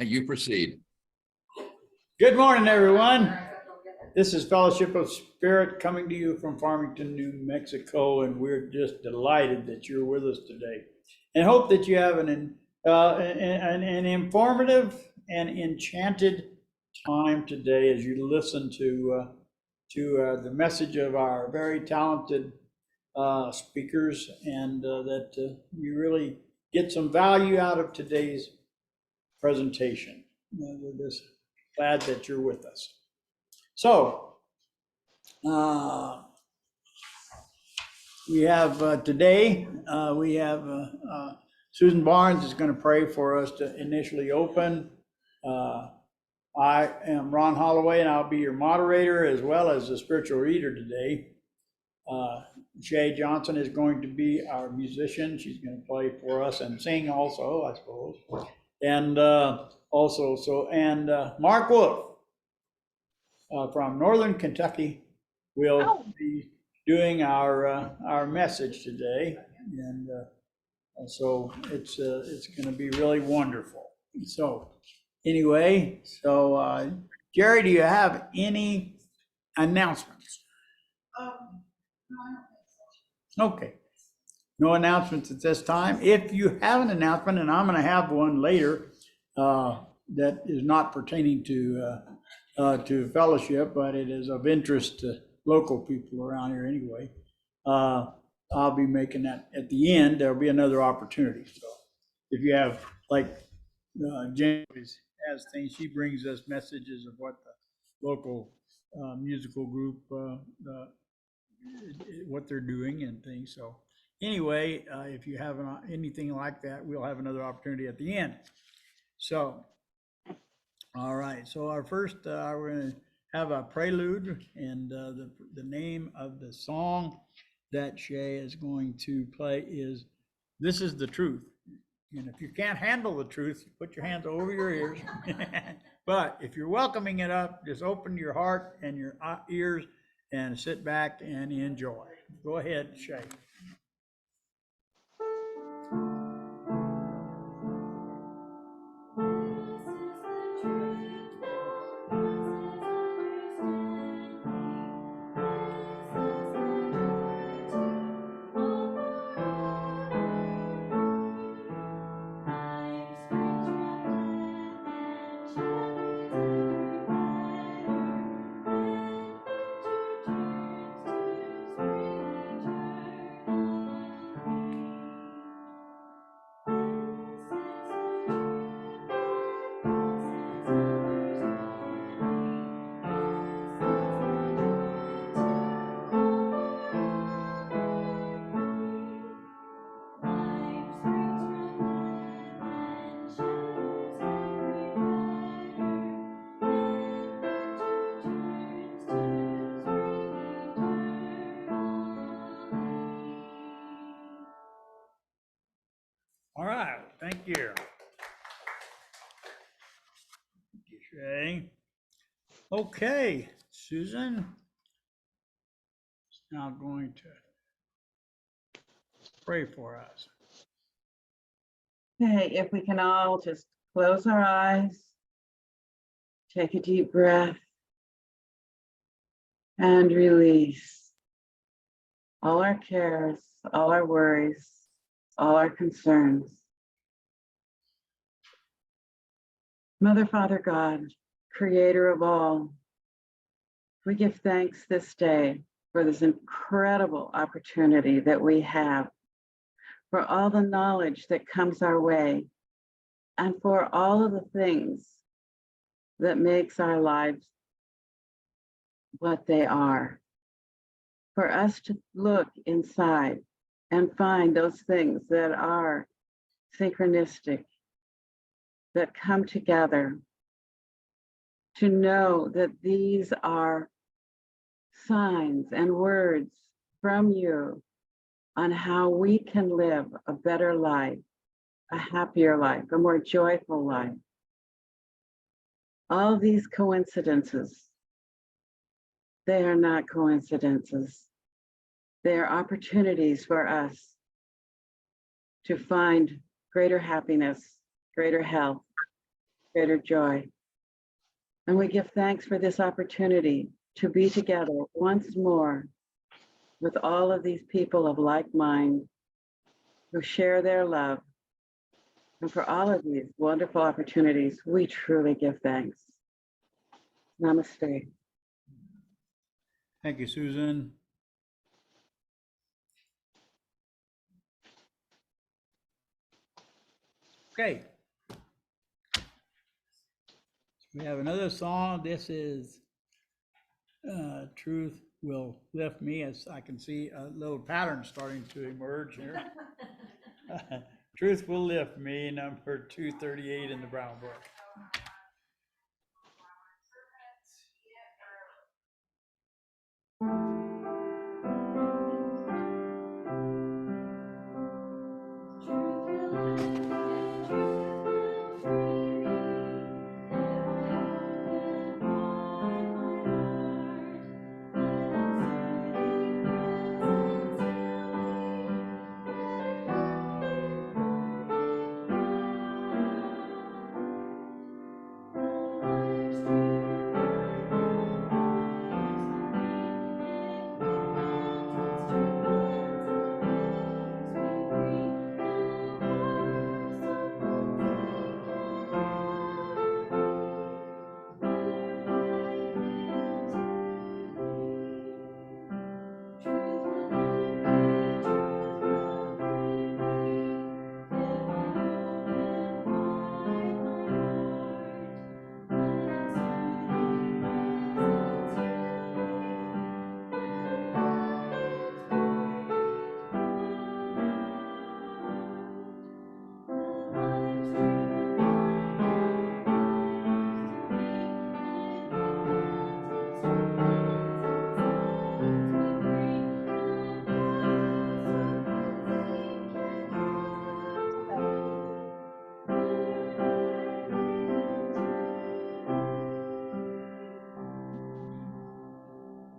You proceed. Good morning, everyone. This is Fellowship of Spirit coming to you from Farmington, New Mexico, and we're just delighted that you're with us today, and hope that you have an informative and enchanted time today as you listen to the message of our very talented speakers, and that you really get some value out of today's presentation. We're just glad that you're with us. So, we have today, we have Susan Barnes is going to pray for us to initially open. I am Ron Holloway, and I'll be your moderator as well as the spiritual reader today. Shay Johnson is going to be our musician. She's going to play for us and sing also, I suppose. And Mark Wolf from Northern Kentucky will be doing our message today, and so it's going to be really wonderful. So anyway, Jerry, do you have any announcements? Okay, no announcements at this time. If you have an announcement, and I'm going to have one later that is not pertaining to fellowship, but it is of interest to local people around here anyway, I'll be making that at the end. There'll be another opportunity. So if you have, like Jen has things, she brings us messages of what the local musical group, what they're doing and things. So anyway, if you have anything like that, we'll have another opportunity at the end. So, all right. So our first, we're going to have a prelude, and the name of the song that Shay is going to play is "This Is the Truth." And if you can't handle the truth, put your hands over your ears. But if you're welcoming it up, just open your heart and your ears and sit back and enjoy. Go ahead, Shay. All right, thank you. Thank you, Shay. Okay, Susan is now going to pray for us. Okay, if we can all just close our eyes, take a deep breath, and release all our cares, all our worries, all our concerns. Mother, Father, God, creator of all, we give thanks this day for this incredible opportunity that we have, for all the knowledge that comes our way, and for all of the things that makes our lives what they are. For us to look inside and find those things that are synchronistic, that come together, to know that these are signs and words from you on how we can live a better life, a happier life, a more joyful life. All these coincidences, they are not coincidences. They are opportunities for us to find greater happiness, greater health, greater joy. And we give thanks for this opportunity to be together once more with all of these people of like mind who share their love. And for all of these wonderful opportunities, we truly give thanks. Namaste. Thank you, Susan. Okay. We have another song. This is Truth Will Lift Me, as I can see a little pattern starting to emerge here. Truth Will Lift Me, number 238 in the Brown Book.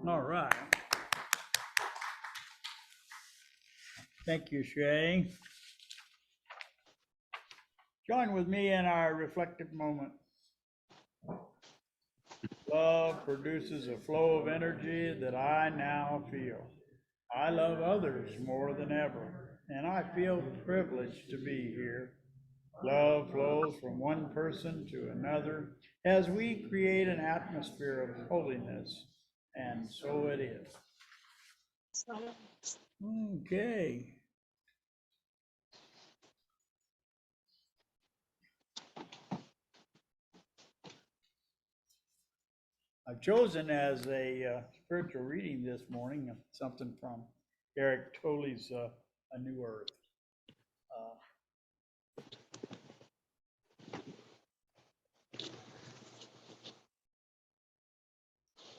All right. Thank you, Shay. Join with me in our reflective moment. Love produces a flow of energy that I now feel. I love others more than ever, and I feel privileged to be here. Love flows from one person to another as we create an atmosphere of holiness, and so it is. Okay. I've chosen as a spiritual reading this morning something from Eric Tolley's A New Earth.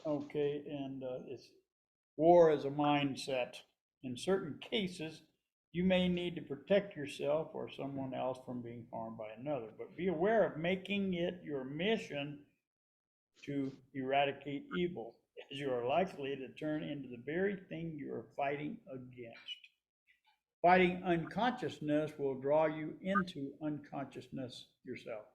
Okay, and it's war as a mindset. In certain cases, you may need to protect yourself or someone else from being harmed by another, but be aware of making it your mission to eradicate evil, as you are likely to turn into the very thing you are fighting against. Fighting unconsciousness will draw you into unconsciousness yourself.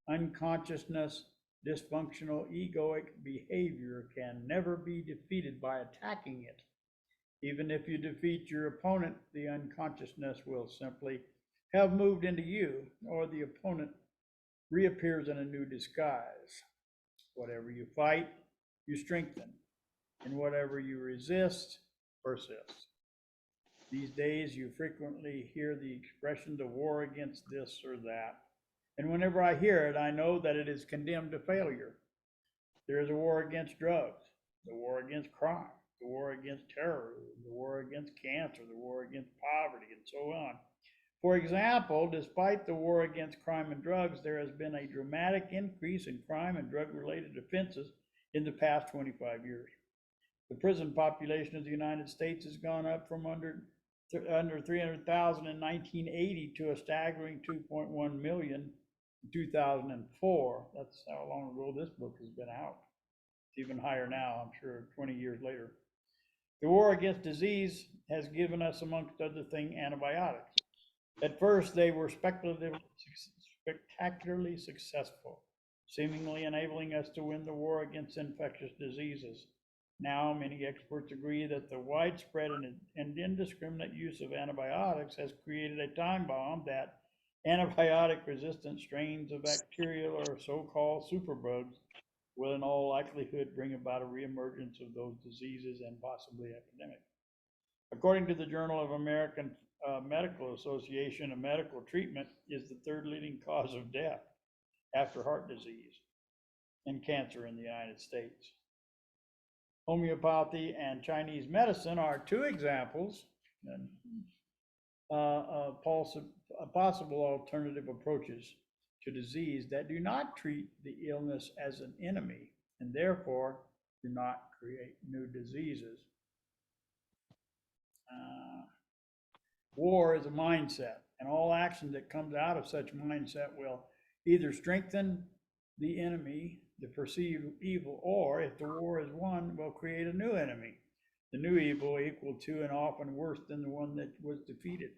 Unconsciousness, dysfunctional egoic behavior can never be defeated by attacking it. Even if you defeat your opponent, the unconsciousness will simply have moved into you, or the opponent reappears in a new disguise. Whatever you fight, you strengthen, and whatever you resist, persists. These days, you frequently hear the expression, the war against this or that. And whenever I hear it, I know that it is condemned to failure. There is a war against drugs, the war against crime, the war against terrorism, the war against cancer, the war against poverty, and so on. For example, despite the war against crime and drugs, there has been a dramatic increase in crime and drug-related offenses in the past 25 years. The prison population of the United States has gone up from under 300,000 in 1980 to a staggering 2.1 million in 2004. That's how long ago this book has been out. It's even higher now, I'm sure, 20 years later. The war against disease has given us, amongst other things, antibiotics. At first, they were speculative spectacularly successful, seemingly enabling us to win the war against infectious diseases. Now, many experts agree that the widespread and indiscriminate use of antibiotics has created a time bomb that antibiotic-resistant strains of bacterial or so-called superbugs will in all likelihood bring about a reemergence of those diseases and possibly epidemic. According to the Journal of American Medical Association, a medical treatment is the third leading cause of death after heart disease and cancer in the United States. Homeopathy and Chinese medicine are two examples of possible alternative approaches to disease that do not treat the illness as an enemy and therefore do not create new diseases. War is a mindset, and all action that comes out of such mindset will either strengthen the enemy, the perceived evil, or if the war is won, will create a new enemy, the new evil equal to and often worse than the one that was defeated.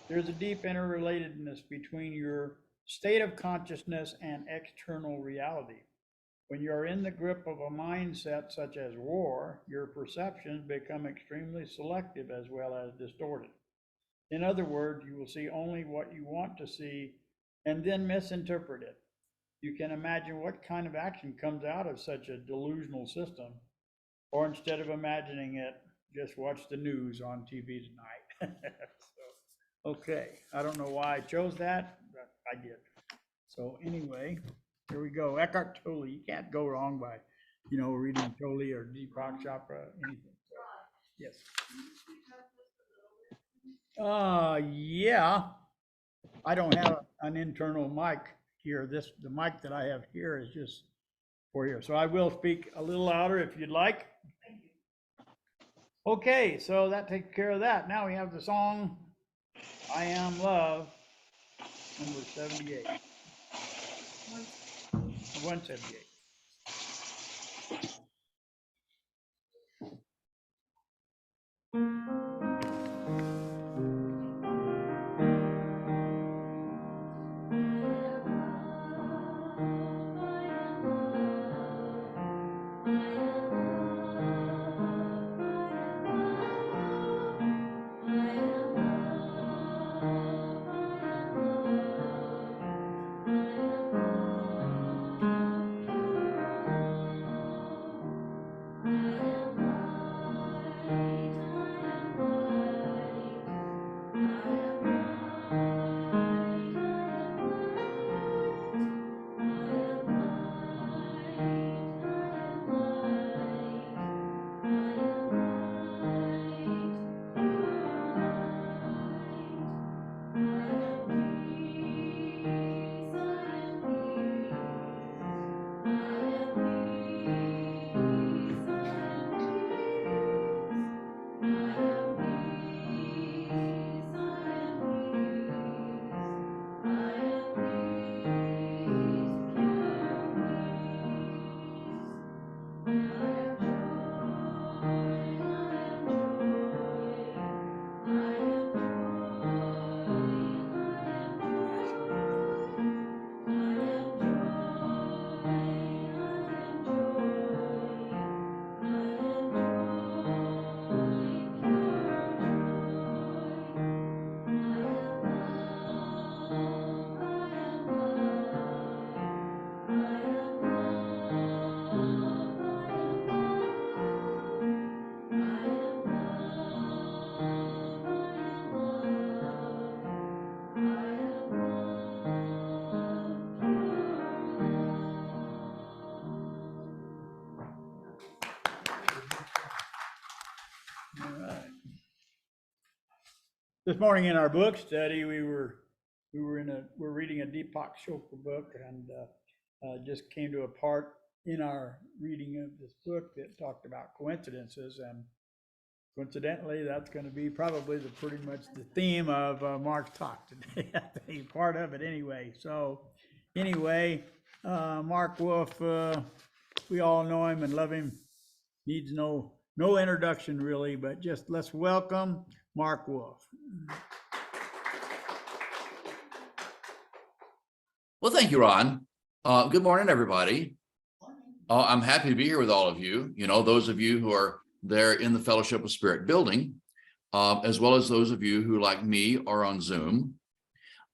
There's a deep interrelatedness between your state of consciousness and external reality. When you're in the grip of a mindset such as war, your perceptions become extremely selective as well as distorted. In other words, you will see only what you want to see and then misinterpret it. You can imagine what kind of action comes out of such a delusional system, or instead of imagining it, just watch the news on TV tonight. So, okay, I don't know why I chose that, but I did. So anyway, here we go. Eckhart Tolle. You can't go wrong by, reading Tolle or Deepak Chopra, anything. So, yes. Yeah. I don't have an internal mic here. The mic that I have here is just for here. So I will speak a little louder if you'd like. Okay, so that takes care of that. Now we have the song I Am Love, number 78. 178. This morning in our book study, we're reading a Deepak Chopra book, and just came to a part in our reading of this book that talked about coincidences, and coincidentally, that's going to be probably pretty much the theme of Mark's talk today. I think part of it anyway. So anyway, Mark Wolf, we all know him and love him. Needs no introduction really, but just let's welcome Mark Wolf. Well, thank you, Ron. Good morning, everybody. I'm happy to be here with all of you. You know, those of you who are there in the Fellowship of Spirit building, as well as those of you who, like me, are on Zoom,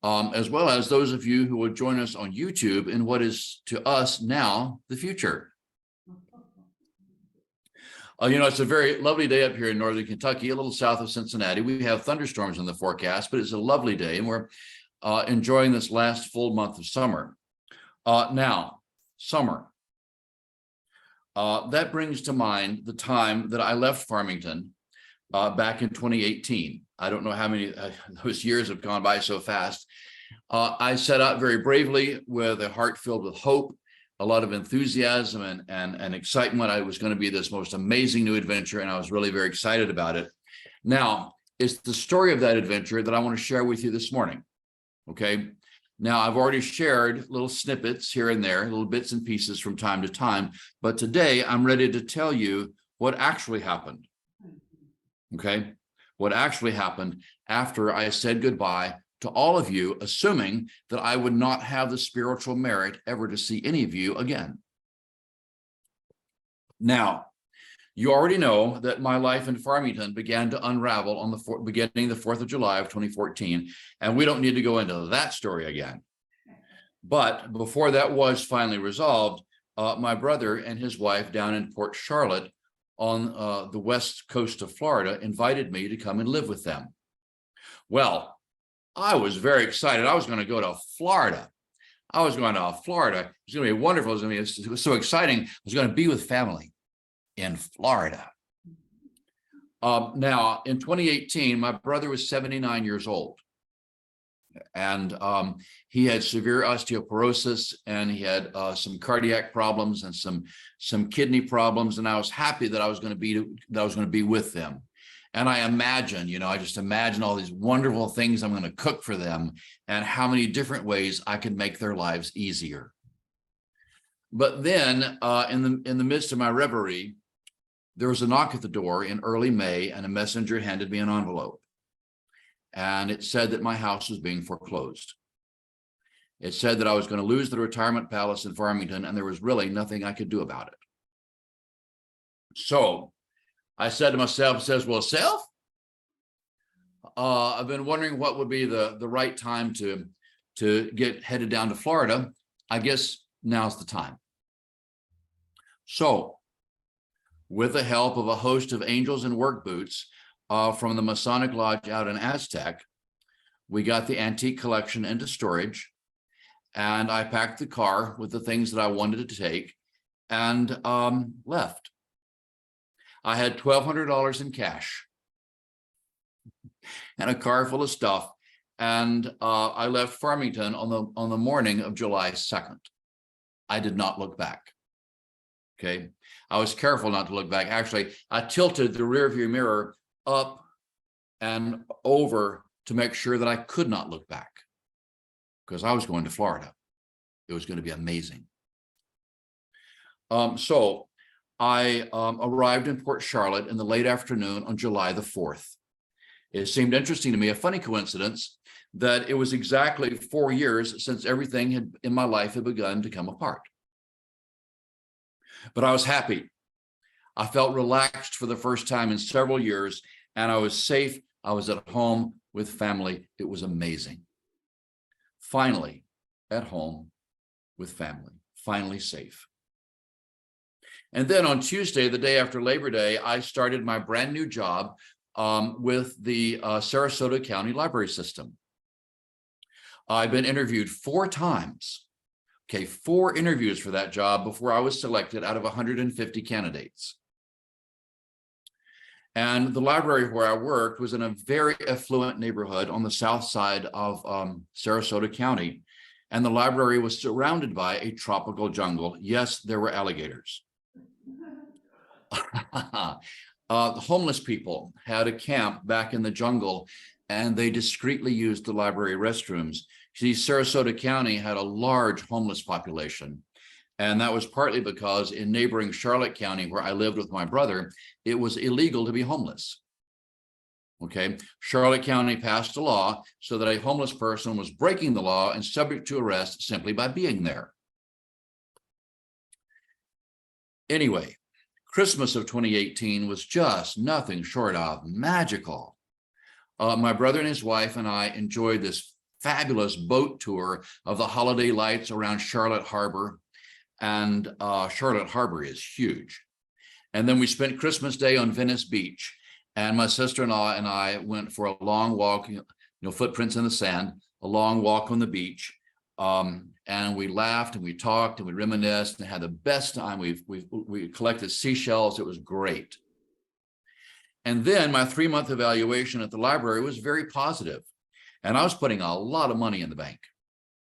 as well as those of you who will join us on YouTube in what is to us now the future. You know, it's a very lovely day up here in Northern Kentucky, a little south of Cincinnati. We have thunderstorms in the forecast, but it's a lovely day, and we're enjoying this last full month of summer. Now, summer. That brings to mind the time that I left Farmington back in 2018. I don't know how many those years have gone by so fast. I set out very bravely with a heart filled with hope, a lot of enthusiasm and excitement. I was going to be this most amazing new adventure, and I was really very excited about it. Now, it's the story of that adventure that I want to share with you this morning. Okay. Now, I've already shared little snippets here and there, little bits and pieces from time to time, but today I'm ready to tell you what actually happened. Okay. What actually happened after I said goodbye to all of you, assuming that I would not have the spiritual merit ever to see any of you again. Now, you already know that my life in Farmington began to unravel on the beginning the 4th of July of 2014, and we don't need to go into that story again. But before that was finally resolved, my brother and his wife down in Port Charlotte on the west coast of Florida invited me to come and live with them. Well, I was very excited. I was going to go to Florida. I was going to Florida. It was going to be wonderful. It was so exciting. I was going to be with family in Florida. Now, in 2018, my brother was 79 years old. And he had severe osteoporosis, and he had some cardiac problems and some kidney problems. And I was happy that I was going to be with them. And I imagine, you know, I just imagine all these wonderful things I'm going to cook for them and how many different ways I could make their lives easier. But then in the midst of my reverie, there was a knock at the door in early May, and a messenger handed me an envelope. And it said that my house was being foreclosed. It said that I was going to lose the retirement palace in Farmington, and there was really nothing I could do about it. So I said to myself, well, self, I've been wondering what would be the right time to get headed down to Florida. I guess now's the time. So with the help of a host of angels in work boots from the Masonic Lodge out in Aztec, we got the antique collection into storage, and I packed the car with the things that I wanted to take and left. I had $1,200 in cash and a car full of stuff, and I left Farmington on the morning of July 2nd. I did not look back. Okay. I was careful not to look back. Actually, I tilted the rearview mirror up and over to make sure that I could not look back, because I was going to Florida. It was going to be amazing. So I arrived in Port Charlotte in the late afternoon on July the 4th. It seemed interesting to me, a funny coincidence, that it was exactly 4 years since everything in my life had begun to come apart. But I was happy. I felt relaxed for the first time in several years, and I was safe. I was at home with family. It was amazing. Finally, at home with family, finally safe. And then on Tuesday, the day after Labor Day, I started my brand new job with the Sarasota County Library System. I've been interviewed 4 times. Okay, 4 interviews for that job before I was selected out of 150 candidates. And the library where I worked was in a very affluent neighborhood on the south side of Sarasota County. And the library was surrounded by a tropical jungle. Yes, there were alligators. The homeless people had a camp back in the jungle, and they discreetly used the library restrooms. See, Sarasota County had a large homeless population, and that was partly because in neighboring Charlotte County, where I lived with my brother, it was illegal to be homeless. Okay, Charlotte County passed a law so that a homeless person was breaking the law and subject to arrest simply by being there. Anyway, Christmas of 2018 was just nothing short of magical. My brother and his wife and I enjoyed this fabulous boat tour of the holiday lights around Charlotte Harbor. And Charlotte Harbor is huge. And then we spent Christmas Day on Venice Beach. And my sister-in-law and I went for a long walk, footprints in the sand, a long walk on the beach. And we laughed and we talked and we reminisced and had the best time. We collected seashells. It was great. And then my 3-month evaluation at the library was very positive. And I was putting a lot of money in the bank.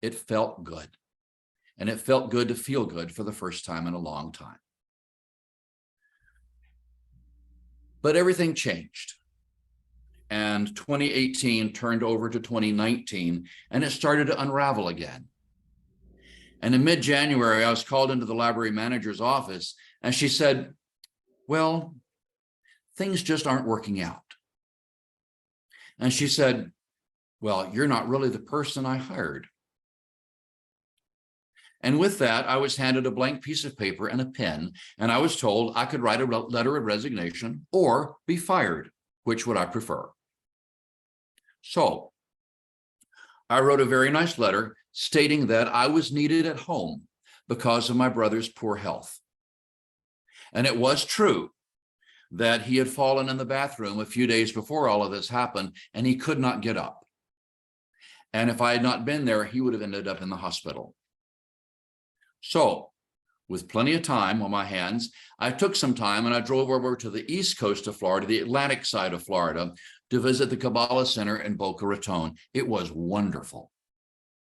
It felt good. And it felt good to feel good for the first time in a long time. But everything changed. And 2018 turned over to 2019, and it started to unravel again. And in mid-January, I was called into the library manager's office, and she said, well, things just aren't working out. And she said, well, you're not really the person I hired. And with that, I was handed a blank piece of paper and a pen, and I was told I could write a letter of resignation or be fired. Which would I prefer? So I wrote a very nice letter stating that I was needed at home because of my brother's poor health. And it was true that he had fallen in the bathroom a few days before all of this happened, and he could not get up. And if I had not been there, he would have ended up in the hospital. So, with plenty of time on my hands, I took some time and I drove over to the east coast of Florida, the Atlantic side of Florida, to visit the Kabbalah Center in Boca Raton. It was wonderful.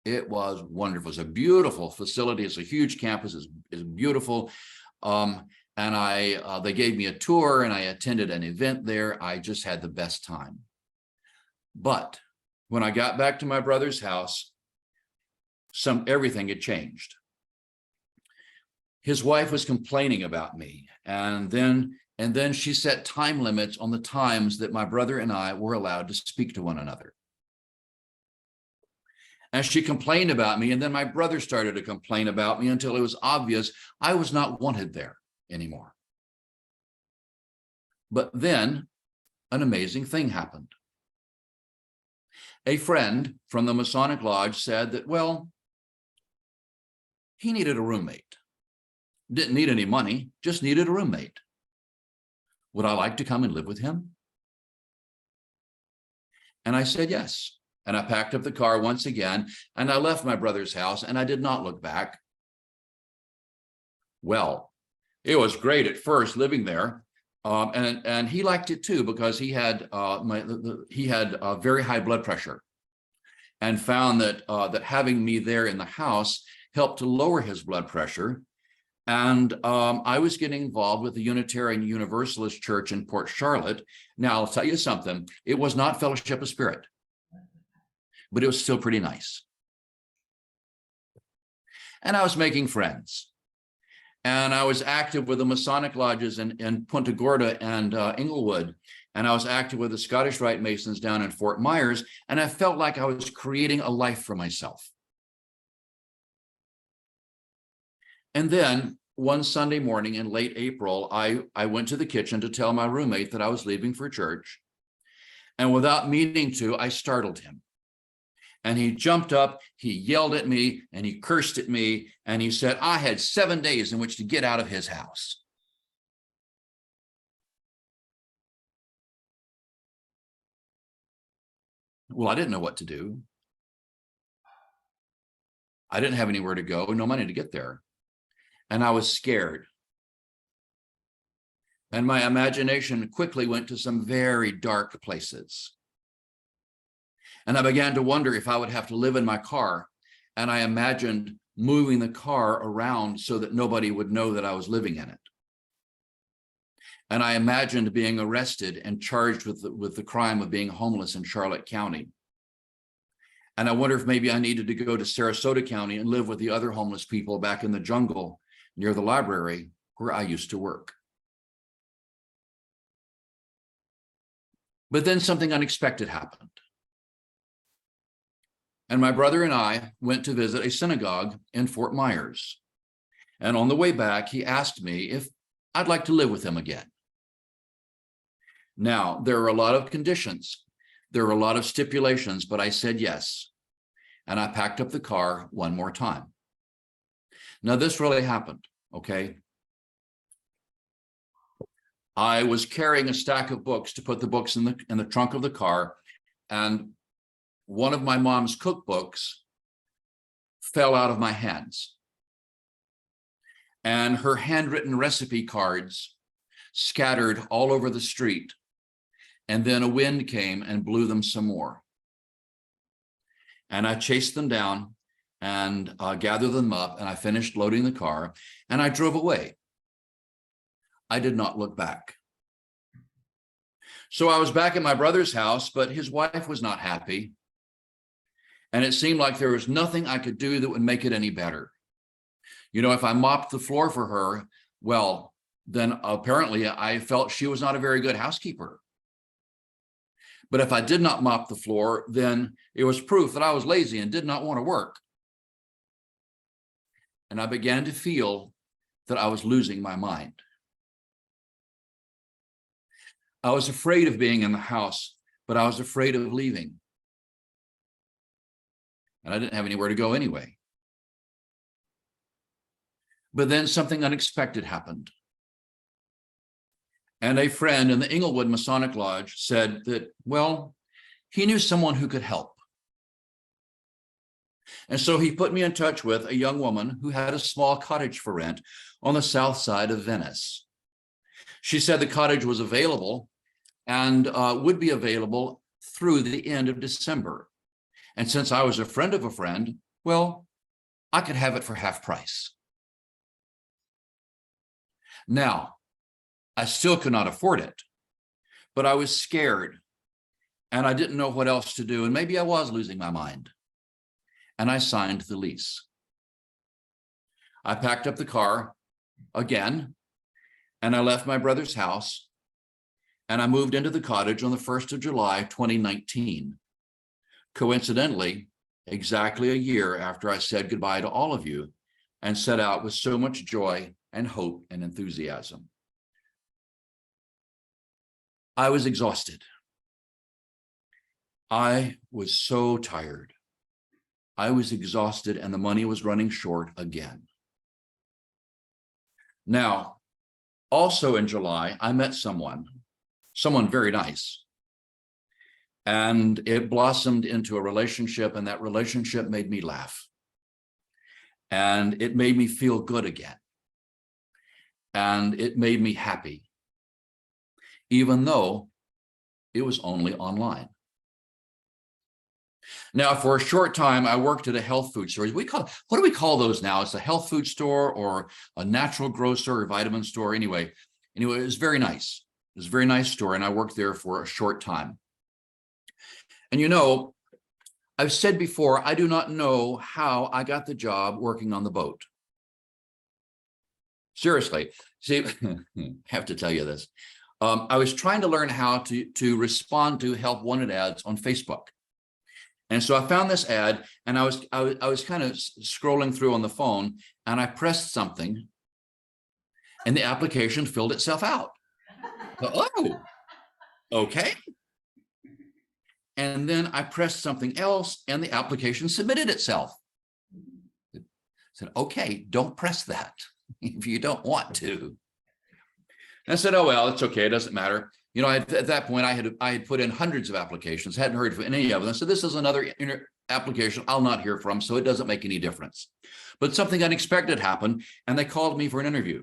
It was wonderful. It's a beautiful facility. It's a huge campus. It's beautiful. And they gave me a tour and I attended an event there. I just had the best time. But when I got back to my brother's house, everything had changed. His wife was complaining about me, and then she set time limits on the times that my brother and I were allowed to speak to one another. And she complained about me, and then my brother started to complain about me until it was obvious I was not wanted there anymore. But then an amazing thing happened. A friend from the Masonic Lodge said that, well, he needed a roommate. Didn't need any money, just needed a roommate. Would I like to come and live with him? And I said yes. And I packed up the car once again, and I left my brother's house, and I did not look back. Well, it was great at first living there. And he liked it too, because he had very high blood pressure, and found that having me there in the house helped to lower his blood pressure. And I was getting involved with the Unitarian Universalist Church in Port Charlotte. Now, I'll tell you something. It was not Fellowship of Spirit, but it was still pretty nice. And I was making friends. And I was active with the Masonic lodges in Punta Gorda and Inglewood. And I was active with the Scottish Rite Masons down in Fort Myers. And I felt like I was creating a life for myself. And then one Sunday morning in late April, I went to the kitchen to tell my roommate that I was leaving for church. And without meaning to, I startled him. And he jumped up, he yelled at me, and he cursed at me, and he said I had 7 days in which to get out of his house. Well, I didn't know what to do. I didn't have anywhere to go, no money to get there. And I was scared. And my imagination quickly went to some very dark places. And I began to wonder if I would have to live in my car. And I imagined moving the car around so that nobody would know that I was living in it. And I imagined being arrested and charged with the crime of being homeless in Charlotte County. And I wonder if maybe I needed to go to Sarasota County and live with the other homeless people back in the jungle near the library where I used to work. But then something unexpected happened. And my brother and I went to visit a synagogue in Fort Myers. And on the way back, he asked me if I'd like to live with him again. Now, there are a lot of conditions. There are a lot of stipulations, but I said yes. And I packed up the car one more time. Now, this really happened, okay? I was carrying a stack of books to put the books in the trunk of the car, and one of my mom's cookbooks fell out of my hands. And her handwritten recipe cards scattered all over the street. And then a wind came and blew them some more. And I chased them down and gathered them up, and I finished loading the car, and I drove away. I did not look back. So I was back at my brother's house, but his wife was not happy. And it seemed like there was nothing I could do that would make it any better. You know, if I mopped the floor for her, well, then apparently I felt she was not a very good housekeeper. But if I did not mop the floor, then it was proof that I was lazy and did not want to work. And I began to feel that I was losing my mind. I was afraid of being in the house, but I was afraid of leaving. And I didn't have anywhere to go anyway. But then something unexpected happened. And a friend in the Inglewood Masonic Lodge said that, well, he knew someone who could help. And so he put me in touch with a young woman who had a small cottage for rent on the south side of Venice. She said the cottage was available and would be available through the end of December. And since I was a friend of a friend, well, I could have it for half price. Now, I still could not afford it, but I was scared and I didn't know what else to do. And maybe I was losing my mind. And I signed the lease. I packed up the car again, and I left my brother's house, and I moved into the cottage on the 1st of July, 2019. Coincidentally, exactly a year after I said goodbye to all of you and set out with so much joy and hope and enthusiasm. I was exhausted. I was so tired. I was exhausted, and the money was running short again. Now, also in July, I met someone very nice. And it blossomed into a relationship, and that relationship made me laugh. And it made me feel good again. And it made me happy, even though it was only online. Now, for a short time, I worked at a health food store. What do we call those now? It's a health food store or a natural grocer or vitamin store. Anyway, it was very nice. It was a very nice store, and I worked there for a short time. And you know, I've said before, I do not know how I got the job working on the boat. Seriously, see, I have to tell you this. I was trying to learn how to respond to help wanted ads on Facebook. And so I found this ad, and I was kind of scrolling through on the phone, and I pressed something, and the application filled itself out. Oh, okay. And then I pressed something else, and the application submitted itself. I said, okay, don't press that if you don't want to. And I said, oh, well, it's okay. It doesn't matter. You know, at that point, I had put in hundreds of applications, hadn't heard from any of them. So this is another application I'll not hear from, so it doesn't make any difference. But something unexpected happened, and they called me for an interview.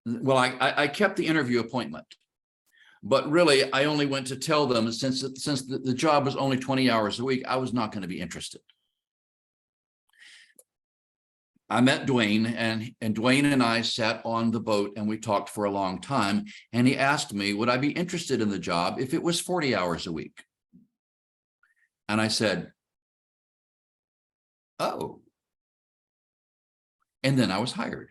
Well, I kept the interview appointment, but really, I only went to tell them since the job was only 20 hours a week, I was not going to be interested. I met Dwayne, and Dwayne and I sat on the boat, and we talked for a long time. And he asked me, would I be interested in the job if it was 40 hours a week? And I said, oh. And then I was hired.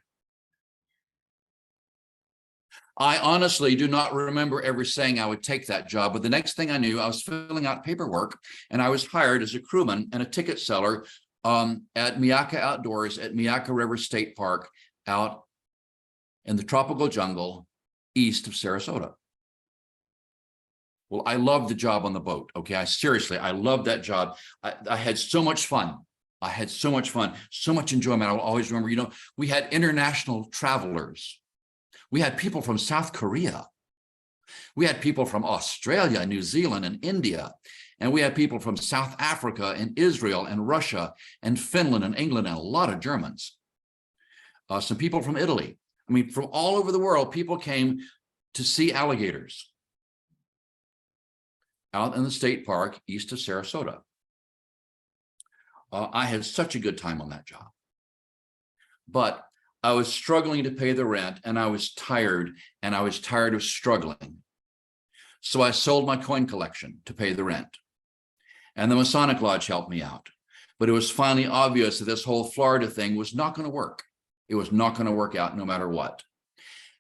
I honestly do not remember ever saying I would take that job, but the next thing I knew, I was filling out paperwork and I was hired as a crewman and a ticket seller at Miyaka Outdoors at Miyaka River State Park out in the tropical jungle east of Sarasota. Well, I loved the job on the boat. Okay, I loved that job. I had so much fun. I had so much fun, so much enjoyment. I will always remember, we had international travelers. We had people from South Korea. We had people from Australia, New Zealand, and India. And we had people from South Africa and Israel and Russia and Finland and England and a lot of Germans. Some people from Italy. I mean, from all over the world, people came to see alligators out in the state park east of Sarasota. I had such a good time on that job. But I was struggling to pay the rent and I was tired of struggling. So I sold my coin collection to pay the rent. And the Masonic Lodge helped me out. But it was finally obvious that this whole Florida thing was not going to work. It was not going to work out no matter what.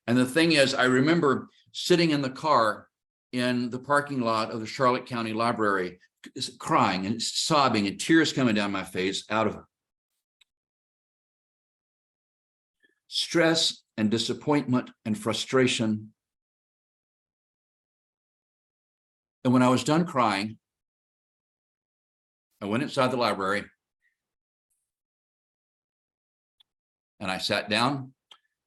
And the thing is, I remember sitting in the car in the parking lot of the Charlotte County Library, crying and sobbing and tears coming down my face out of stress and disappointment and frustration. And when I was done crying, I went inside the library and I sat down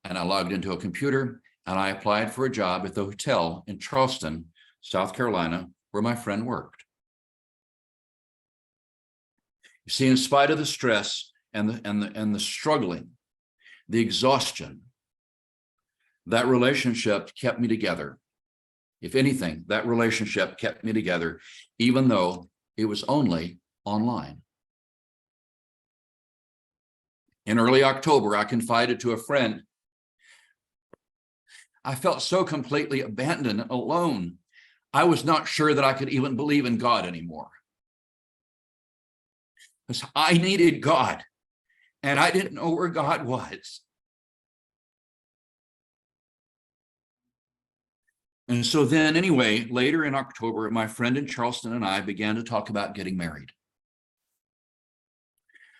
and I logged into a computer and I applied for a job at the hotel in Charleston, South Carolina, where my friend worked. You see, in spite of the stress and the struggling, the exhaustion, that relationship kept me together. If anything, that relationship kept me together, even though it was only online. In early October, I confided to a friend, I felt so completely abandoned and alone. I was not sure that I could even believe in God anymore. Because I needed God, and I didn't know where God was. And so then anyway, later in October, my friend in Charleston and I began to talk about getting married.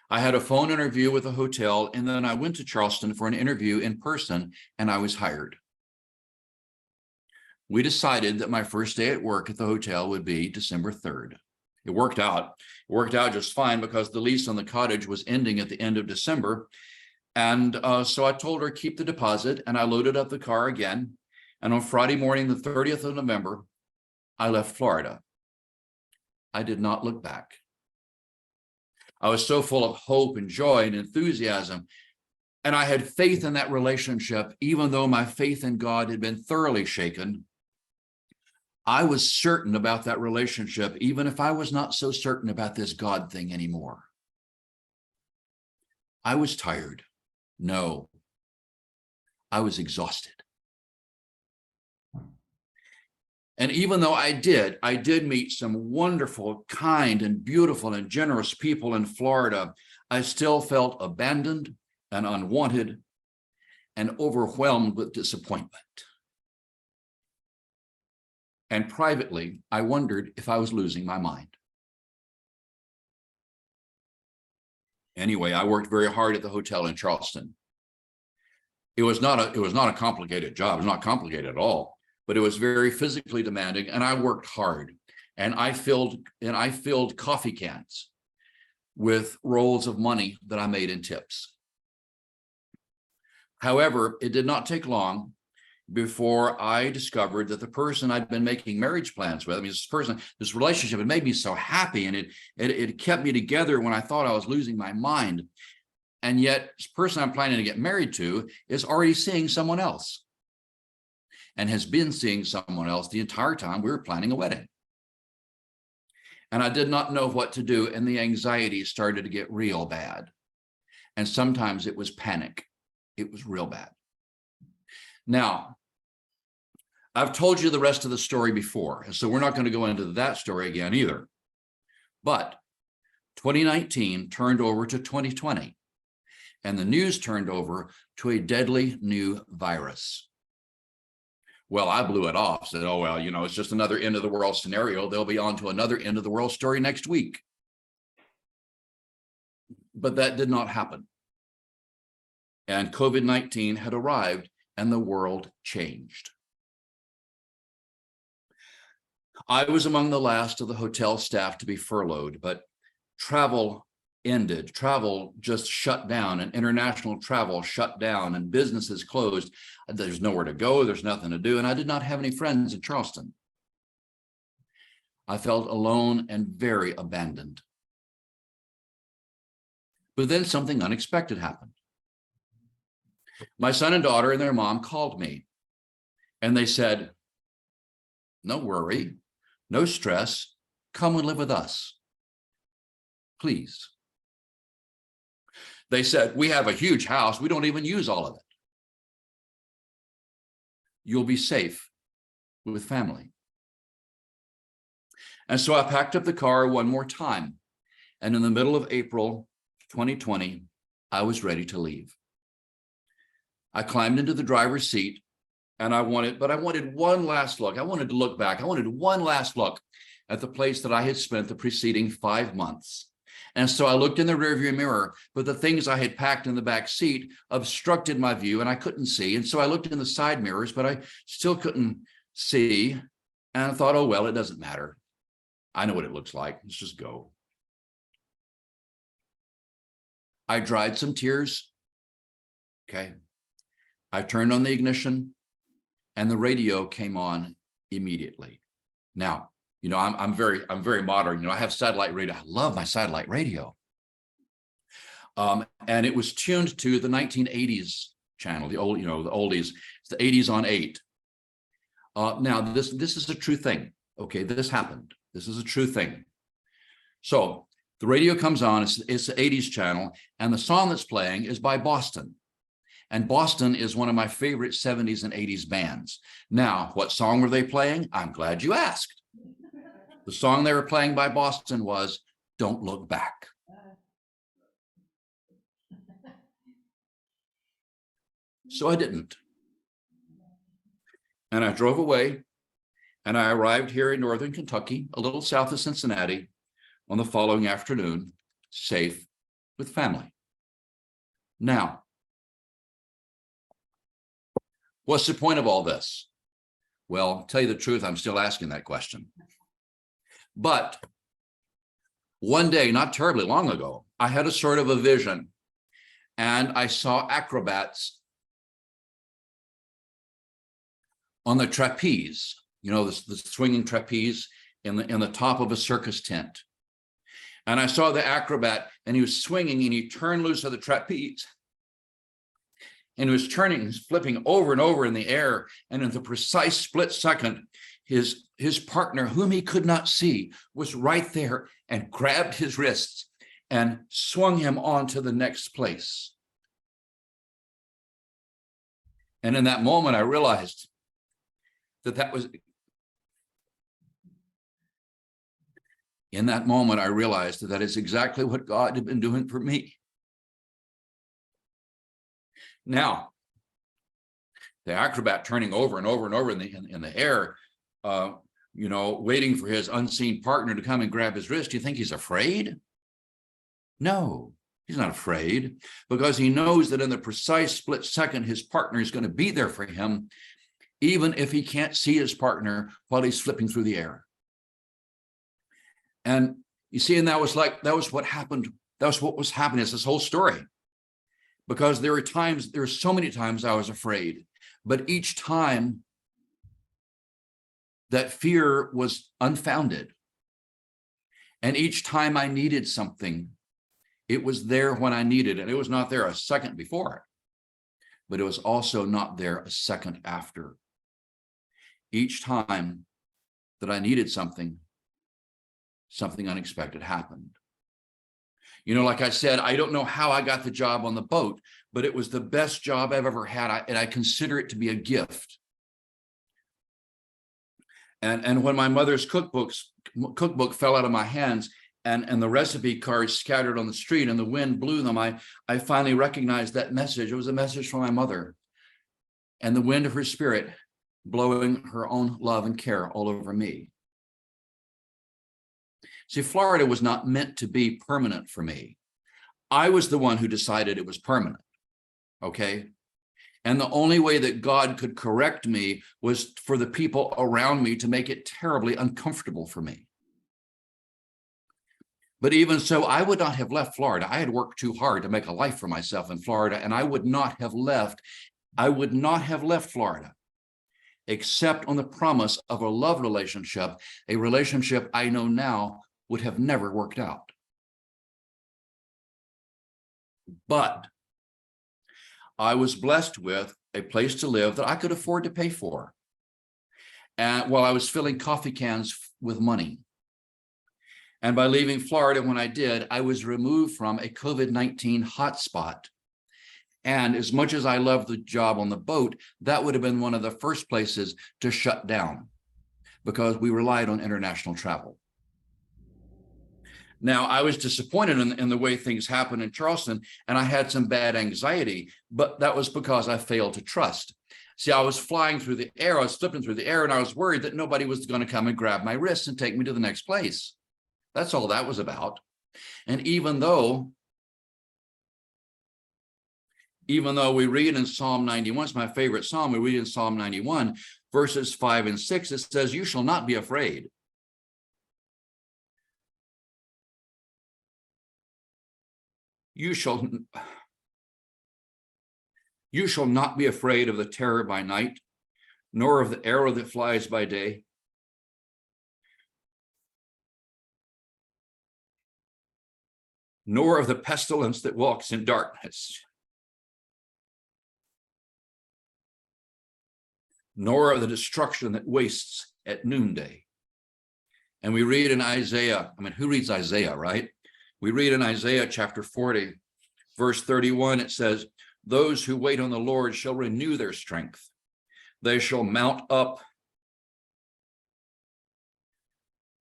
I had a phone interview with a hotel, and then I went to Charleston for an interview in person, and I was hired. We decided that my first day at work at the hotel would be December 3rd. It worked out. It worked out just fine because the lease on the cottage was ending at the end of December. And so I told her, keep the deposit, and I loaded up the car again. And on Friday morning, the 30th of November, I left Florida. I did not look back. I was so full of hope and joy and enthusiasm. And I had faith in that relationship, even though my faith in God had been thoroughly shaken. I was certain about that relationship, even if I was not so certain about this God thing anymore. I was tired. No, I was exhausted. And even though I did meet some wonderful, kind, and beautiful and generous people in Florida, I still felt abandoned and unwanted and overwhelmed with disappointment. And privately, I wondered if I was losing my mind. Anyway, I worked very hard at the hotel in Charleston. It was not a complicated job. It was not complicated at all, but it was very physically demanding, and I worked hard. And I filled coffee cans with rolls of money that I made in tips. However, it did not take long before I discovered that the person I'd been making marriage plans with, this relationship had made me so happy, and it kept me together when I thought I was losing my mind. And yet this person I'm planning to get married to is already seeing someone else and has been seeing someone else the entire time we were planning a wedding. And I did not know what to do, and the anxiety started to get real bad. And sometimes it was panic. It was real bad. Now, I've told you the rest of the story before, so we're not going to go into that story again either. But 2019 turned over to 2020, and the news turned over to a deadly new virus. Well, I blew it off, said, oh, well, it's just another end of the world scenario. They'll be on to another end of the world story next week. But that did not happen. And COVID-19 had arrived and the world changed. I was among the last of the hotel staff to be furloughed, but travel ended. Travel just shut down, and international travel shut down, and businesses closed. There's nowhere to go. There's nothing to do. And I did not have any friends in Charleston. I felt alone and very abandoned. But then something unexpected happened. My son and daughter and their mom called me, and they said, no worry, no stress, come and live with us, please. They said, we have a huge house. We don't even use all of it. You'll be safe with family. And so I packed up the car one more time. And in the middle of April 2020, I was ready to leave. I climbed into the driver's seat, and I wanted one last look. I wanted to look back. I wanted one last look at the place that I had spent the preceding 5 months. And so I looked in the rearview mirror, but the things I had packed in the back seat obstructed my view and I couldn't see. And so I looked in the side mirrors, but I still couldn't see. And I thought, oh, well, it doesn't matter. I know what it looks like. Let's just go. I dried some tears. Okay. I turned on the ignition and the radio came on immediately. Now, I'm very modern. I have satellite radio. I love my satellite radio. And it was tuned to the 1980s channel, the old, the oldies. It's the 80s on 8. Now this is a true thing. Okay, this happened. This is a true thing. So the radio comes on. It's the 80s channel, and the song that's playing is by Boston. And Boston is one of my favorite 70s and 80s bands. Now, what song were they playing? I'm glad you asked. The song they were playing by Boston was Don't Look Back. So I didn't. And I drove away, and I arrived here in northern Kentucky, a little south of Cincinnati, on the following afternoon, safe with family. Now, what's the point of all this? Well, tell you the truth, I'm still asking that question. But one day, not terribly long ago, I had a sort of a vision, and I saw acrobats on the trapeze, the swinging trapeze in the top of a circus tent. And I saw the acrobat, and he was swinging, and he turned loose of the trapeze. And he was turning, he was flipping over and over in the air. And in the precise split second, his partner, whom he could not see, was right there and grabbed his wrists and swung him on to the next place. And in that moment, I realized that was is exactly what God had been doing for me. Now, the acrobat turning over and over and over in the air, waiting for his unseen partner to come and grab his wrist. Do you think he's afraid? No, he's not afraid, because he knows that in the precise split second, his partner is going to be there for him, even if he can't see his partner while he's flipping through the air. And you see, and that was what happened. That was what was happening. It's this whole story. Because there were so many times I was afraid, but each time that fear was unfounded. And each time I needed something, it was there when I needed it. It was not there a second before it, but it was also not there a second after. Each time that I needed something unexpected happened. Like I said, I don't know how I got the job on the boat, but it was the best job I've ever had, and I consider it to be a gift. And when my mother's cookbook fell out of my hands, and the recipe cards scattered on the street and the wind blew them, I finally recognized that message. It was a message from my mother. And the wind of her spirit blowing her own love and care all over me. See, Florida was not meant to be permanent for me. I was the one who decided it was permanent, okay? And the only way that God could correct me was for the people around me to make it terribly uncomfortable for me. But even so, I would not have left Florida. I had worked too hard to make a life for myself in Florida, and I would not have left Florida, except on the promise of a love relationship, a relationship I know now would have never worked out. But I was blessed with a place to live that I could afford to pay for. And while I was filling coffee cans with money. And by leaving Florida when I did, I was removed from a COVID-19 hotspot. And as much as I loved the job on the boat, that would have been one of the first places to shut down because we relied on international travel. Now, I was disappointed in the way things happened in Charleston, and I had some bad anxiety, but that was because I failed to trust. See, I was flying through the air, I was slipping through the air, and I was worried that nobody was going to come and grab my wrists and take me to the next place. That's all that was about. And even though we read in Psalm 91, it's my favorite Psalm, we read in Psalm 91, verses 5 and 6, it says, "You shall not be afraid. You shall not be afraid of the terror by night, nor of the arrow that flies by day, nor of the pestilence that walks in darkness, nor of the destruction that wastes at noonday." And we read in Isaiah, who reads Isaiah, right? We read in Isaiah chapter 40, verse 31, it says, "Those who wait on the Lord shall renew their strength. They shall mount up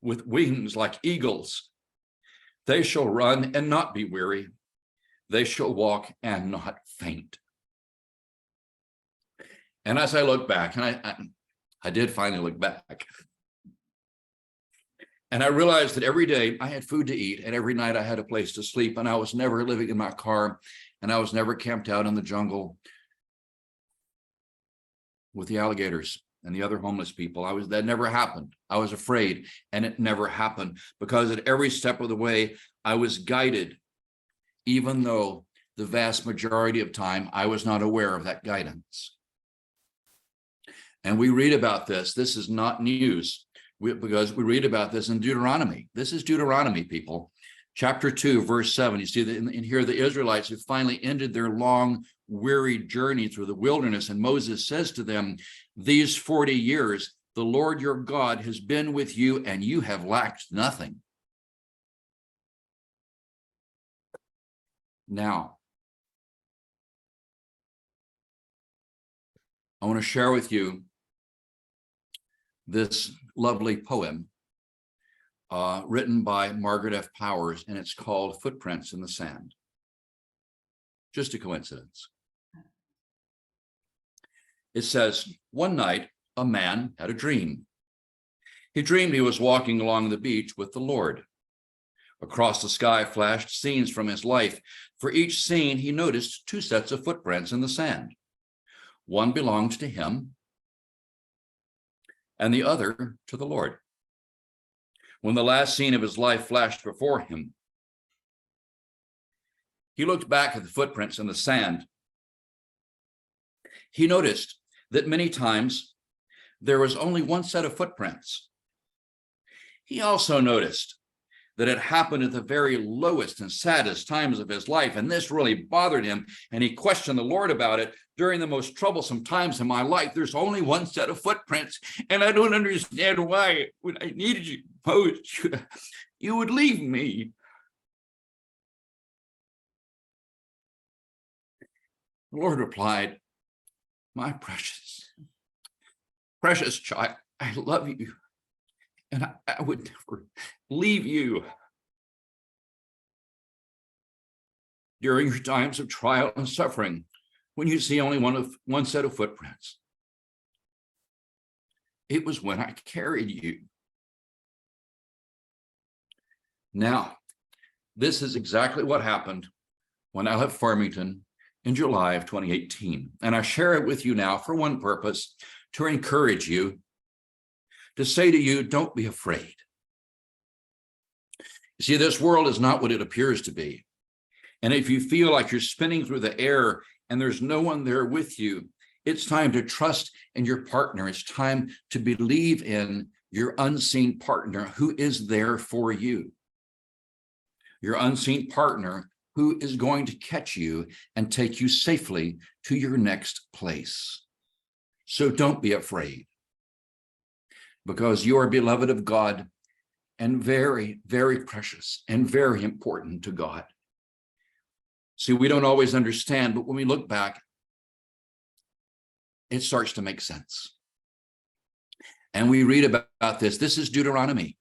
with wings like eagles. They shall run and not be weary. They shall walk and not faint." And as I look back, and I did finally look back, and I realized that every day I had food to eat, and every night I had a place to sleep, and I was never living in my car, and I was never camped out in the jungle with the alligators and the other homeless people. That never happened. I was afraid, and it never happened because at every step of the way, I was guided, even though the vast majority of time I was not aware of that guidance. And we read about this. This is not news because we read about this in Deuteronomy. This is Deuteronomy, people. Chapter 2, verse 7. You see that in here, the Israelites have finally ended their long, weary journey through the wilderness. And Moses says to them, "These 40 years, the Lord your God has been with you, and you have lacked nothing." Now, I want to share with you this lovely poem written by Margaret F. Powers, and it's called "Footprints in the Sand." Just a coincidence. It says, "One night, a man had a dream. He dreamed he was walking along the beach with the Lord. Across the sky flashed scenes from his life. For each scene, he noticed 2 sets of footprints in the sand. One belonged to him, and the other to the Lord. When the last scene of his life flashed before him, he looked back at the footprints in the sand. He noticed that many times there was only 1 set of footprints. He also noticed that it happened at the very lowest and saddest times of his life, and this really bothered him, and he questioned the Lord about it. During the most troublesome times in my life, there's only 1 set of footprints, and I don't understand why, when I needed you most, you would leave me." The Lord replied, "My precious child, I love you, and I would never leave you. During your times of trial and suffering, when you see only one set of footprints, It was when I carried you. Now, this is exactly what happened when I left Farmington in July of 2018. And I share it with you now for one purpose, to encourage you, to say to you, don't be afraid. You see, this world is not what it appears to be. And if you feel like you're spinning through the air and there's no one there with you, it's time to trust in your partner. It's time to believe in your unseen partner who is there for you. Your unseen partner who is going to catch you and take you safely to your next place. So don't be afraid, because you are beloved of God and very, very precious and very important to God. See, we don't always understand, but when we look back, it starts to make sense. And we read about this. This is Deuteronomy.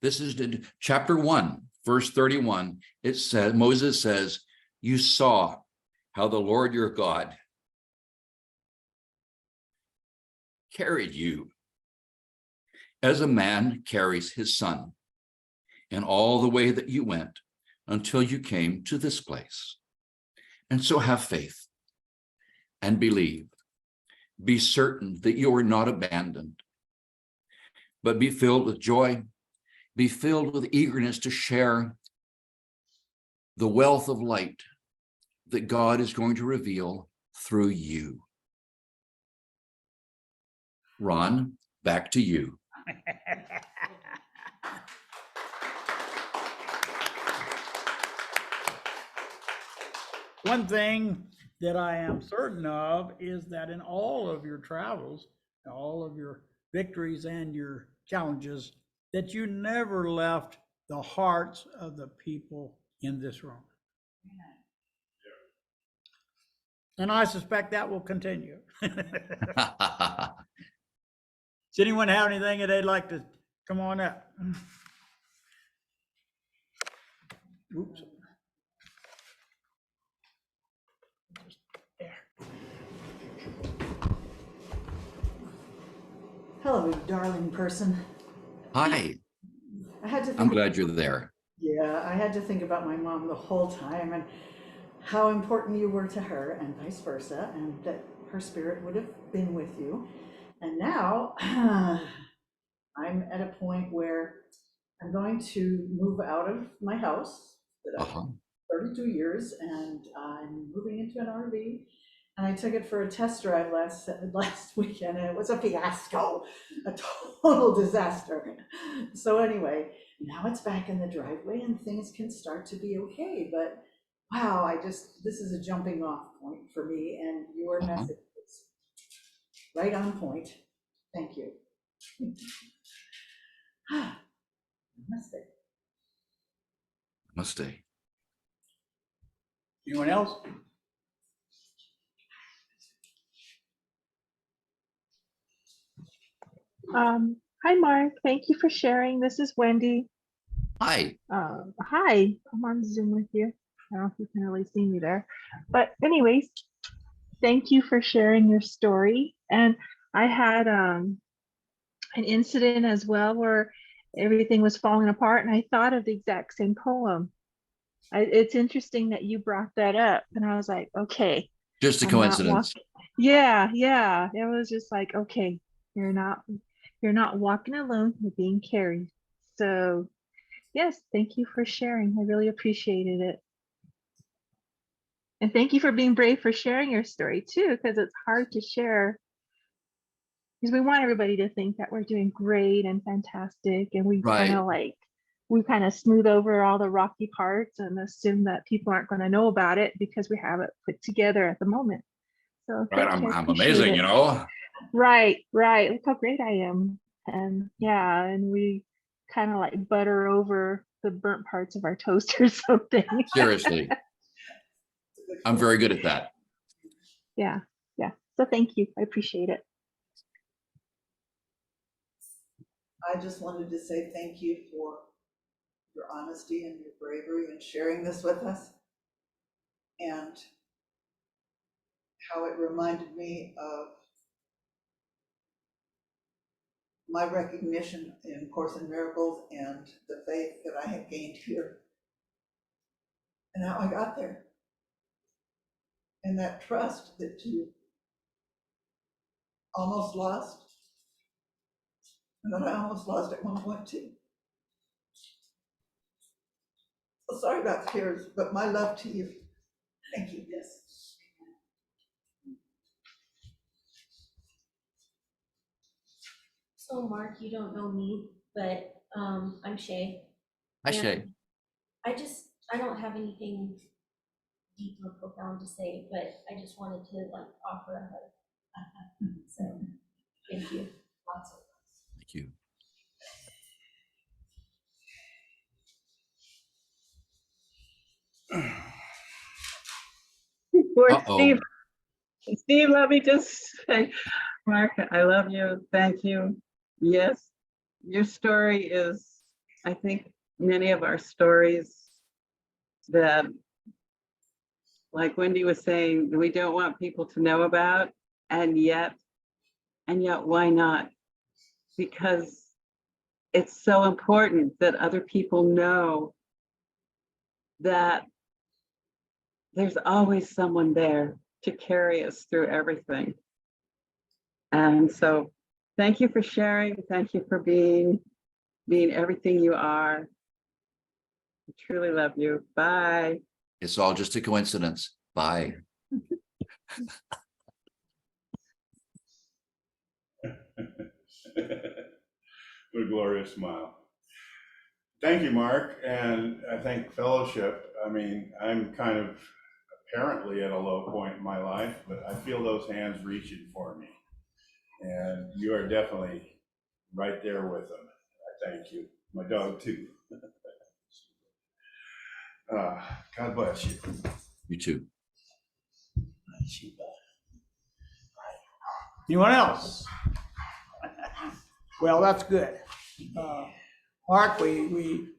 This is chapter 1, verse 31. It says, Moses says, you saw how the Lord your God carried you as a man carries his son in all the way that you went until you came to this place. And so have faith and believe. Be certain that you are not abandoned, but be filled with joy. Be filled with eagerness to share the wealth of light that God is going to reveal through you. Ron, back to you. One thing that I am certain of is that in all of your travels, all of your victories and your challenges, that you never left the hearts of the people in this room. And I suspect that will continue. Does anyone have anything that they'd like to come on up? Oops. Hello, darling person. Hi, I had to I'm think, glad you're there. yeah, I had to think about my mom the whole time and how important you were to her and vice versa, and that her spirit would have been with you. And now I'm at a point where I'm going to move out of my house that I've Uh-huh. 32 years, and I'm moving into an RV. And I took it for a test drive last weekend, and it was a fiasco, a total disaster. So anyway, now it's back in the driveway and things can start to be okay. But wow, this is a jumping off point for me, and your Uh-huh. message is right on point. Thank you. Namaste. Namaste. Anyone else? Hi, Mark. Thank you for sharing. This is Wendy. Hi. Hi, I'm on Zoom with you. I don't know if you can really see me there. But anyways, thank you for sharing your story. And I had an incident as well where everything was falling apart, and I thought of the exact same poem. It's interesting that you brought that up, and I was like, okay, Just a I'm not coincidence. walking. Yeah, yeah. It was just like, okay, you're not walking alone, you're being carried. So yes, thank you for sharing. I really appreciated it. And thank you for being brave for sharing your story too, because it's hard to share, because we want everybody to think that we're doing great and fantastic, and we Right. kind of smooth over all the rocky parts and assume that people aren't going to know about it because we have it put together at the moment. So Right. thank you. I I'm appreciate amazing, it. you know. Right. Look how great I am. And yeah, and we kind of like butter over the burnt parts of our toast or something. Seriously. I'm very good at that. Yeah. So thank you. I appreciate it. I just wanted to say thank you for your honesty and your bravery in sharing this with us, and how it reminded me of my recognition in Course in Miracles and the faith that I have gained here. And how I got there. And that trust that you almost lost, and that I almost lost at one point too. So sorry about the tears, but my love to you. Thank you. Yes. So Mark, you don't know me, but I'm Shay. Hi, And Shay. I don't have anything deep or profound to say, but I just wanted to like offer a hug. So thank you. Lots of Thank you. Poor Uh-oh. Steve. Steve, let me just say, Mark, I love you. Thank you. Yes, your story is, I think, many of our stories that, like Wendy was saying, we don't want people to know about, and yet why not? Because it's so important that other people know that there's always someone there to carry us through everything. And so thank you for sharing. Thank you for being everything you are. I truly love you. Bye. It's all just a coincidence. Bye. What a glorious smile. Thank you, Mark, and I think fellowship, I mean, I'm kind of apparently at a low point in my life, but I feel those hands reaching for me. And you are definitely right there with them. I thank you. My dog too. God bless you. You too. Anyone else? Well, that's good. Mark, we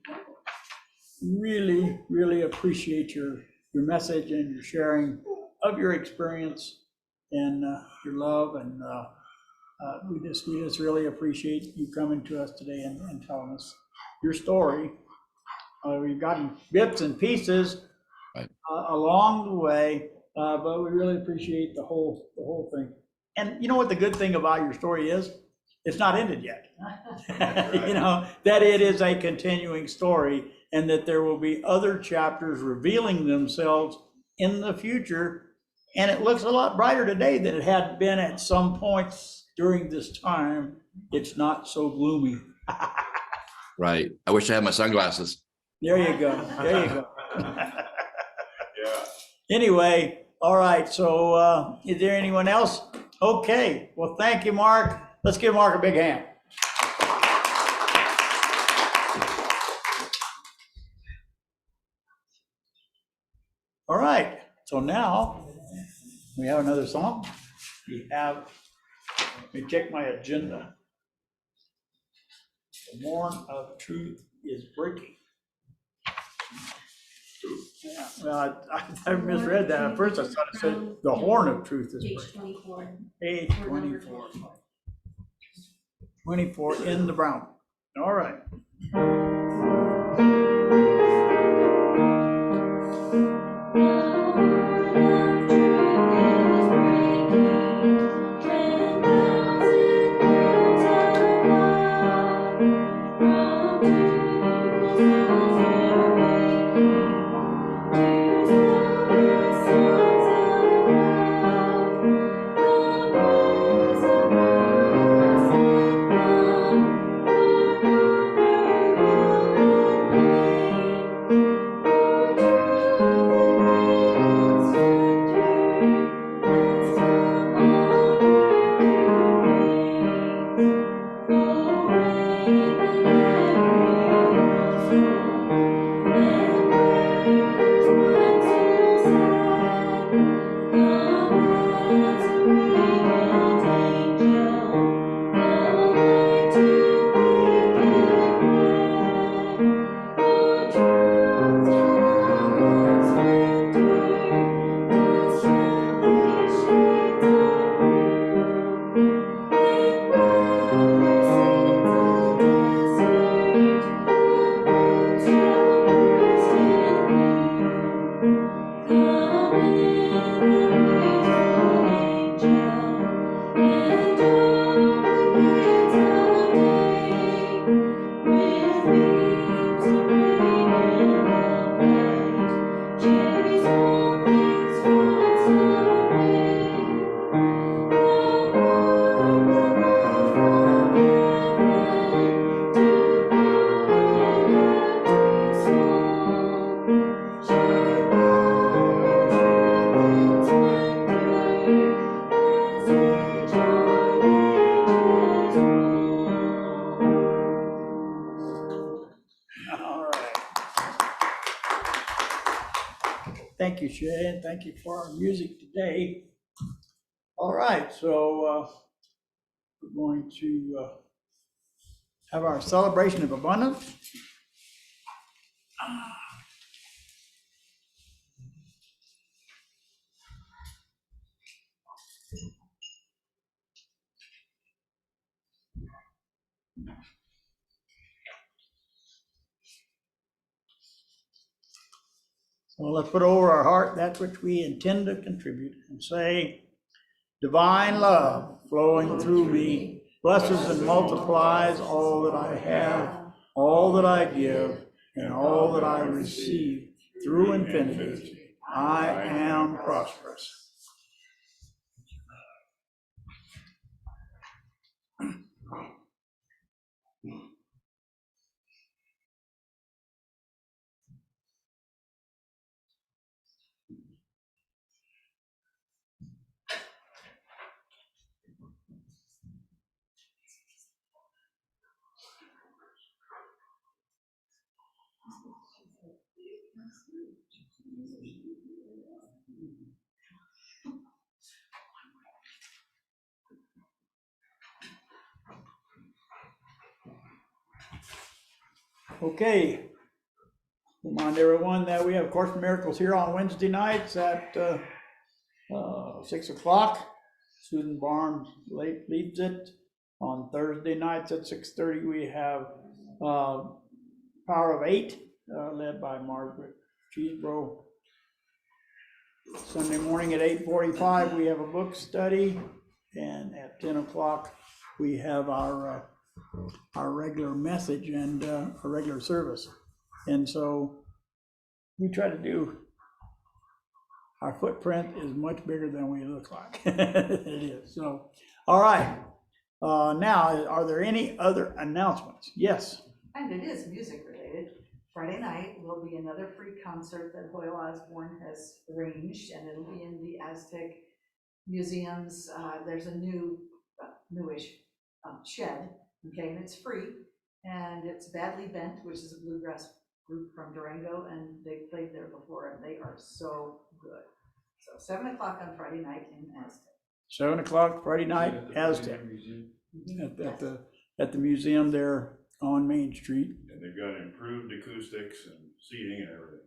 really, really appreciate your message and your sharing of your experience and your love. And we just really appreciate you coming to us today and telling us your story. We've gotten bits and pieces Right. along the way, but we really appreciate the whole thing. And you know what the good thing about your story is? It's not ended yet. You know, that it is a continuing story and that there will be other chapters revealing themselves in the future. And it looks a lot brighter today than it had been at some points during this time. It's not so gloomy. Right. I wish I had my sunglasses. There you go. There you go. Yeah. Anyway, all right. So is there anyone else? Okay. Well, thank you, Mark. Let's give Mark a big hand. All right. So now we have another song. Let me check my agenda. The morn of truth is breaking. Yeah, well, I misread that. At first I thought it said the horn of truth is page breaking. 24. Page or number 24. 24. 24 in the brown. All right. Thank you, Shay, and thank you for our music today. All right, so we're going to have our celebration of abundance. Well, let's put over our heart that which we intend to contribute and say, divine love flowing through me blesses and multiplies all that I have, all that I give, and all that I receive through infinity. I am prosperous. Okay. Remind everyone that we have Course in Miracles here on Wednesday nights at 6 o'clock. Susan Barnes leads it. On Thursday nights at 6:30, we have Power of Eight, led by Margaret Cheesebro. Sunday morning at 8:45, we have a book study. And at 10 o'clock, we have our regular message and our regular service. And so we try to do, our footprint is much bigger than we look like. It is. So, all right. Now, are there any other announcements? Yes. And it is music related. Friday night will be another free concert that Hoyle Osborne has arranged, and it'll be in the Aztec Museum's, there's a newish shed, okay, and it's free. And it's Badly Bent, which is a bluegrass group from Durango, and they played there before, and they are so good. So 7 o'clock on Friday night in Aztec. 7 o'clock Friday night, Aztec, at the museum there on Main Street. And they've got improved acoustics and seating and everything.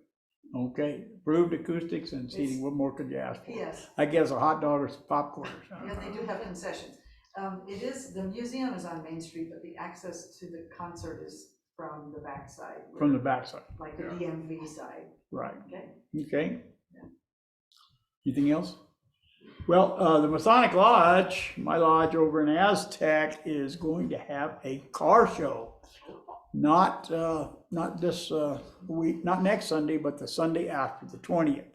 Okay, improved acoustics and seating. What more could you ask for? Yes. I guess a hot dog or some popcorn or something. Yeah, they do have concessions. The museum is on Main Street, but the access to the concert is from the backside. From the backside, Like the yeah. DMV side, Right. okay? Okay. Yeah. Anything else? Well, the Masonic Lodge, my lodge over in Aztec, is going to have a car show. Not this week, not next Sunday, but the Sunday after, the 20th.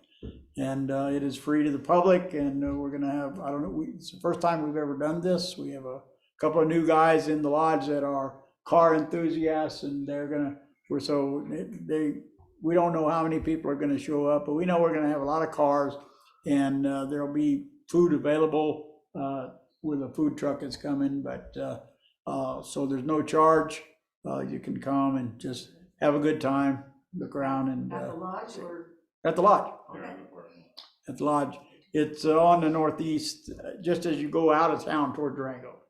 And it is free to the public, and we're gonna have, I don't know, it's the first time we've ever done this. We have a couple of new guys in the lodge that are car enthusiasts, and we don't know how many people are gonna show up, but we know we're gonna have a lot of cars, and there'll be food available with a food truck that's coming, but so there's no charge. You can come and just have a good time, look around, and At the lodge or? at the lodge. Okay. At the lodge. It's on the northeast, just as you go out of town toward Durango.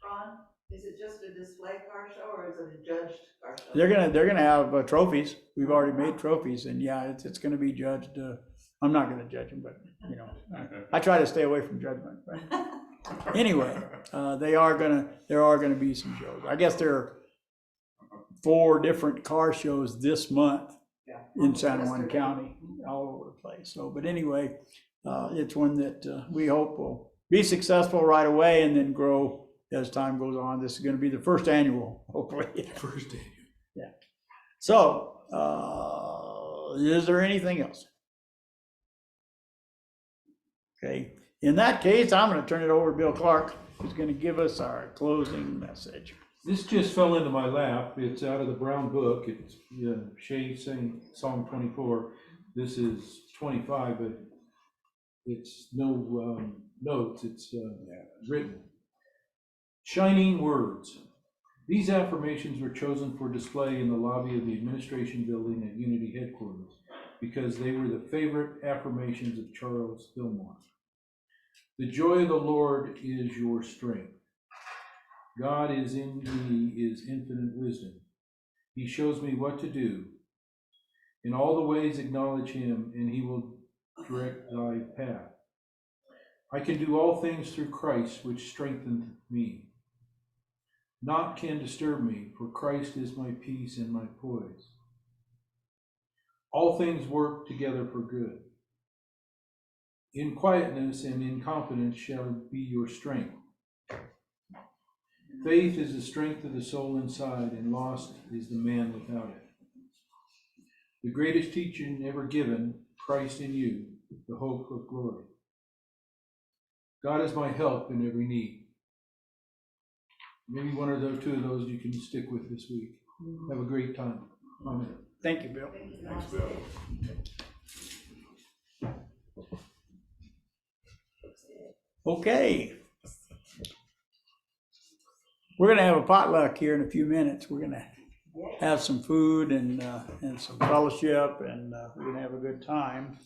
Ron, is it just a display car show or is it a judged car show? They're gonna have trophies. We've already made trophies, and yeah, it's gonna be judged. I'm not gonna judge them, but you know, I try to stay away from judgment. But anyway, there are gonna be some shows. I guess there are 4 different car shows this month in San Juan County, all over the place. So, but anyway, it's one that we hope will be successful right away and then grow as time goes on. This is going to be the first annual, hopefully. First annual. Yeah. So, is there anything else? Okay. In that case, I'm going to turn it over to Bill Clark, who's going to give us our closing message. This just fell into my lap. It's out of the Brown Book. It's Shay saying Psalm 24. This is 25, but it's no notes. It's written. Shining words. These affirmations were chosen for display in the lobby of the administration building at Unity headquarters because they were the favorite affirmations of Charles Fillmore. The joy of the Lord is your strength. God is in me is infinite wisdom. He shows me what to do. In all the ways acknowledge him, and he will direct thy path. I can do all things through Christ, which strengtheneth me. Naught can disturb me, for Christ is my peace and my poise. All things work together for good. In quietness and in confidence shall be your strength. Faith is the strength of the soul inside, and lost is the man without it. The greatest teaching ever given, Christ in you, the hope of glory. God is my help in every need. Maybe one or two of those you can stick with this week. Have a great time. Amen. Thank you, Bill. Thanks, Bill. Okay. We're gonna have a potluck here in a few minutes. We're gonna have some food and some fellowship, and we're gonna have a good time.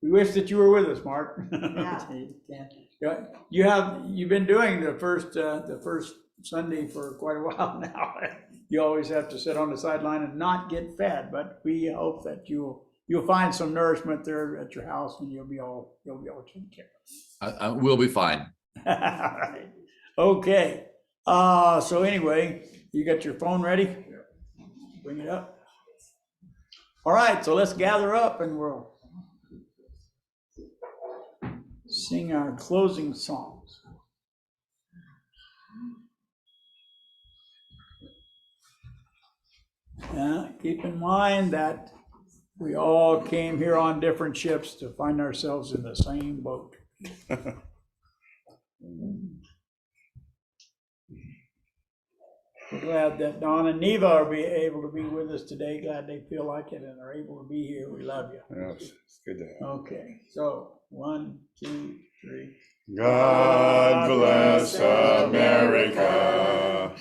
We wish that you were with us, Mark. Yeah. You've been doing the first Sunday for quite a while now. You always have to sit on the sideline and not get fed, but we hope that you'll find some nourishment there at your house, and you'll be all taken care of. I will be fine. All right. Okay. So anyway, you got your phone ready? Bring it up. All right, so let's gather up and we'll sing our closing songs. Keep in mind that we all came here on different ships to find ourselves in the same boat. We're glad that Don and Neva are able to be with us today. Glad they feel like it and are able to be here. We love you. Yes, it's good to have. Okay, so 1, 2, 3. God bless America,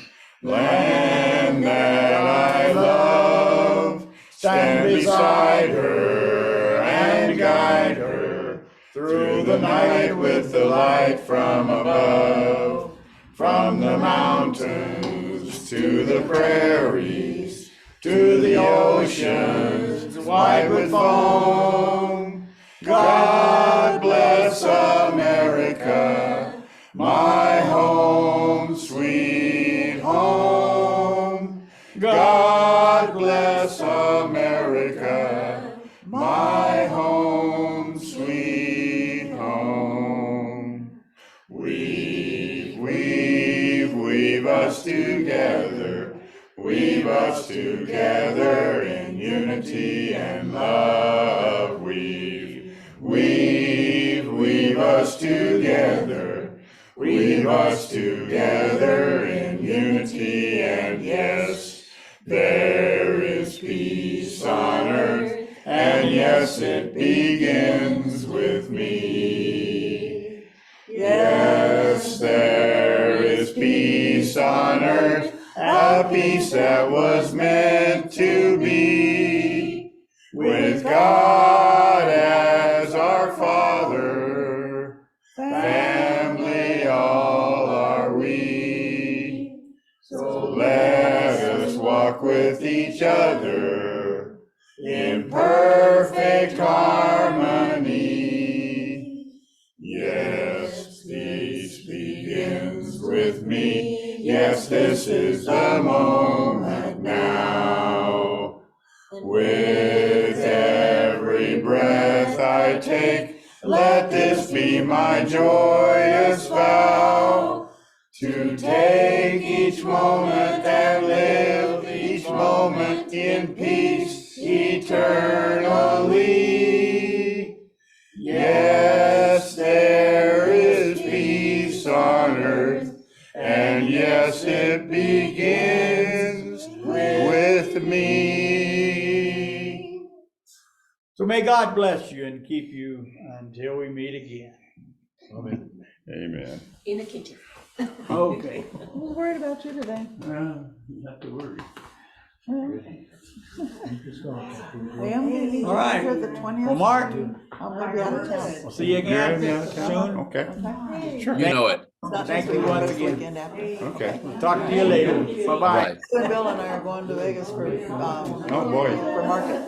land that I love. Stand beside her and guide her through the night with the light from above. From the mountains to the prairies, to the oceans wide with foam. God bless America, my home, sweet home. God bless America, my home, sweet home. Weave us together, weave us together in unity and love. Weave us together, weave us together in unity, and yes, there is peace on earth, and yes, it begins with me. Yes, there is peace on earth, a peace that was meant to be, with God as our Father, family all are we. So let us walk with each other in perfect harmony. Yes, peace begins with me. Yes, this is the moment now. With every breath I take, let this be my joyous vow. To take each moment and live each moment in peace eternally. Yes, there is peace on earth, and yes, it begins with me. So may God bless you and keep you until we meet again. Amen. Amen. In the kitchen. Okay. I was worried about you today. You have to worry. I am gonna need you All right. here the 20th. Well, Mark, I'll probably be out of town. we'll see you again soon. Okay, You know it. Thank you once again. Weekend after. okay. Talk to you later. Bye-bye. Right. Bill and I are going to Vegas for Oh, boy. market.